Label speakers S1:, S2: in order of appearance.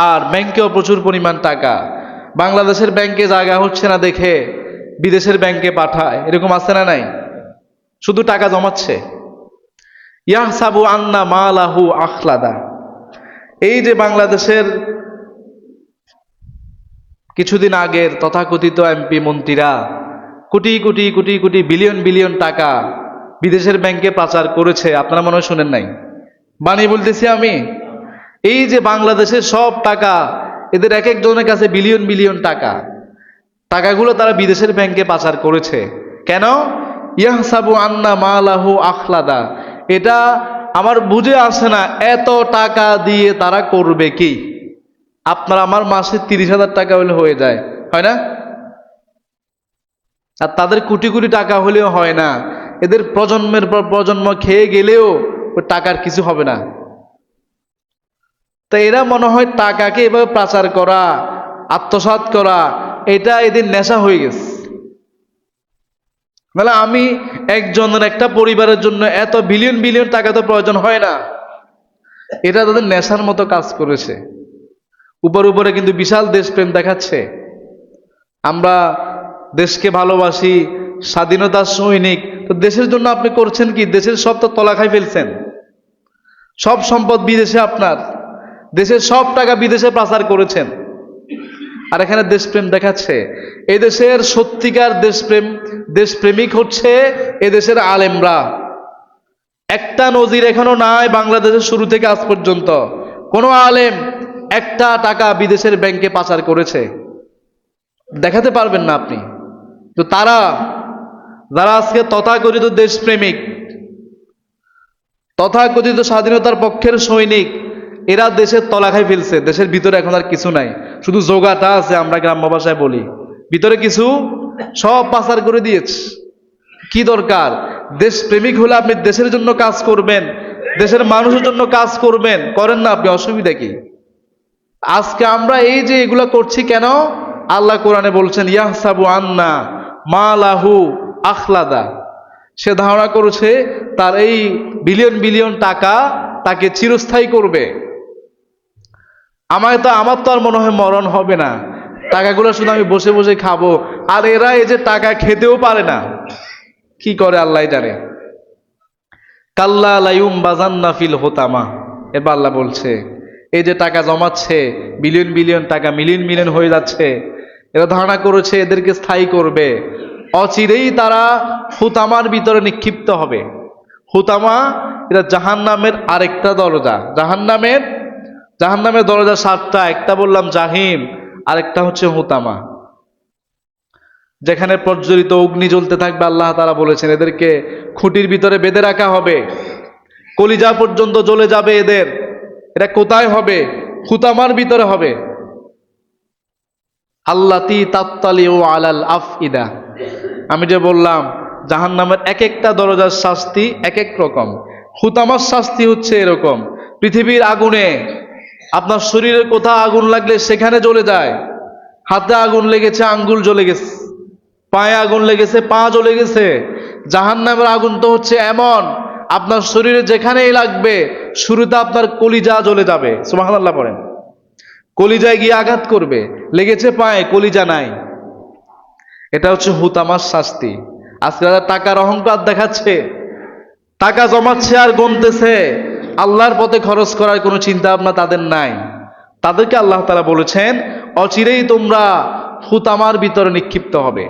S1: আর ব্যাংকেও প্রচুর পরিমাণ টাকা। বাংলাদেশের ব্যাংকে জায়গা হচ্ছে না দেখে বিদেশের ব্যাংকে পাঠায়, এরকম আছে না নাই? শুধু টাকা জমাচ্ছে। ইয়াহসাবু আন্না মালাহু আখলাদা। এই যে বাংলাদেশের কিছুদিন আগের তথাকথিত এমপি মন্ত্রীরা কোটি কোটি কোটি কোটি বিলিয়ন বিলিয়ন টাকা বিদেশের ব্যাংকে পাচার করেছে, আপনারা মনে হয় শুনেন নাই, বানিয়ে বলতেছি আমি। এই যে বাংলাদেশের সব টাকা, এদের এক একজনের কাছে বিলিয়ন বিলিয়ন টাকা, টাকাগুলো তারা বিদেশের ব্যাংকে পাচার করেছে। কেন? ইয়াহসাবু আন্না মালাহু আখলাদা। এটা আমার বুঝে আসে না, এত টাকা দিয়ে তারা করবে কি? আপনার আমার মাসে 30,000 টাকা হলে হয়ে যায়, হয় না? আর তাদের কোটি কোটি টাকা হলেও হয় না। এদের প্রজন্মের পর প্রজন্ম খেয়ে গেলেও ওই টাকার কিছু হবে না। তা এরা মনে হয় টাকাকে এভাবে পাচার করা, আত্মসাৎ করা, এটা এদের নেশা হয়ে গেছে। মানে আমি একজনের, একটা পরিবারের জন্য এত বিলিয়ন বিলিয়ন টাকা তো প্রয়োজন হয় না, এটা তাদের নেশার মতো কাজ করেছে। উপরে উপরে কিন্তু বিশাল দেশপ্রেম দেখাচ্ছে, আমরা দেশকে ভালোবাসি, স্বাধীনতার সৈনিক। তো দেশের জন্য আপনি করছেন কি? দেশের সব তো তলা খাই ফেলছেন, সব সম্পদ বিদেশে আপনার, দেশের সব টাকা বিদেশে পাচার করেছেন, আর এখানে দেশপ্রেম দেখাচ্ছে। এই দেশের সত্যিকার দেশপ্রেমিক হচ্ছে এদেশের আলেমরা। একটা নজির এখনো নাই বাংলাদেশের শুরু থেকে আজ পর্যন্ত কোনো আলেম একটা টাকা বিদেশের ব্যাংকে পাচার করেছে, দেখাতে পারবেন না আপনি। তো তারা যারা আজকে তথাকথিত দেশপ্রেমিক, তথাকথিত স্বাধীনতার পক্ষের সৈনিক, এরা দেশের তলা খাই ফেলছে। দেশের ভিতরে এখন আর কিছু নাই, শুধু জোগাটা আছে, আমরা গ্রাম্য ভাষায় বলি। ভিতরে কিছু সব পাচার করে দিয়েছে। কি দরকার? দেশপ্রেমিক হলে আপনি দেশের জন্য কাজ করবেন, দেশের মানুষের জন্য কাজ করবেন, করেন না আপনি, অসুবিধা কি? আজকে আমরা এই যে এগুলা করছি কেন? আল্লাহ কোরআনে বলছেন ইয়াহসাবু আন্না মালাহু আখলাদা। সে ধারণা করেছে তার এই বিলিয়ন বিলিয়ন টাকা তাকে চিরস্থায়ী করবে। আমার তো আর মনে হয় মরণ হবে না, টাকাগুলো শুধু আমি বসে বসে খাবো। আর এরা এই যে টাকা খেতেও পারে না, কি করে আল্লাহ জানে। কাল্লা লায়ুম বাজান্না ফিল হোতামা। এবার আল্লাহ বলছে এই যে টাকা জমাচ্ছে, বিলিয়ন বিলিয়ন টাকা মিলিয়ন মিলিয়ন হয়ে যাচ্ছে, এরা ধারণা করেছে এদেরকে স্থায়ী করবে। অচিরেই তারা হুতামার ভিতরে নিক্ষিপ্ত হবে। হুতামা এটা জাহান্নামের আরেকটা দরজা। জাহান্নামের দরজা 7টা, একটা বললাম জাহিম, আরেকটা হচ্ছে হুতামা, যেখানে প্রজ্বলিত অগ্নি জ্বলতে থাকবে। আল্লাহ তাআলা বলেছেন এদেরকে খুঁটির ভিতরে বেঁধে রাখা হবে, কলিজা পর্যন্ত জ্বলে যাবে এদের। এটা কোথায় হবে? হুতামার ভিতরে হবে। আল্লাতী তাত্তালিউ আলাল আফইদা। আমি যে বললাম জাহান্নামের এক একটা দরজার শাস্তি এক এক রকম। হুতামার শাস্তি হচ্ছে এরকম, পৃথিবীর আগুনে আপনার শরীরে কোথাও আগুন লাগলে সেখানে জ্বলে যায়। হাতে আগুন লেগেছে, আঙ্গুল জ্বলে গেছে, পায়ে আগুন লেগেছে, পা জ্বলে গেছে। জাহান্নামের আগুন তো হচ্ছে এমন, আপনার শরীরে যেখানেই লাগবে শুরুতে আপনার কলিজা জ্বলে যাবে। সুবহানাল্লাহ পড়েন। কলিজায় গিয়ে আঘাত করবে, লেগেছে পায়ে, কলিজা নাই। এটা হচ্ছে হুতামার শাস্তি। আজকে যারা টাকার অহংকার দেখাচ্ছে, টাকা জমাচ্ছে আর গুনতেছে, আল্লাহর পথে খরচ করার কোনো চিন্তা ভাবনা তাদের নাই, তাদেরকে আল্লাহ তাআলা বলেছেন অচিরেই তোমরা হুতামার ভিতরে নিক্ষিপ্ত হবে।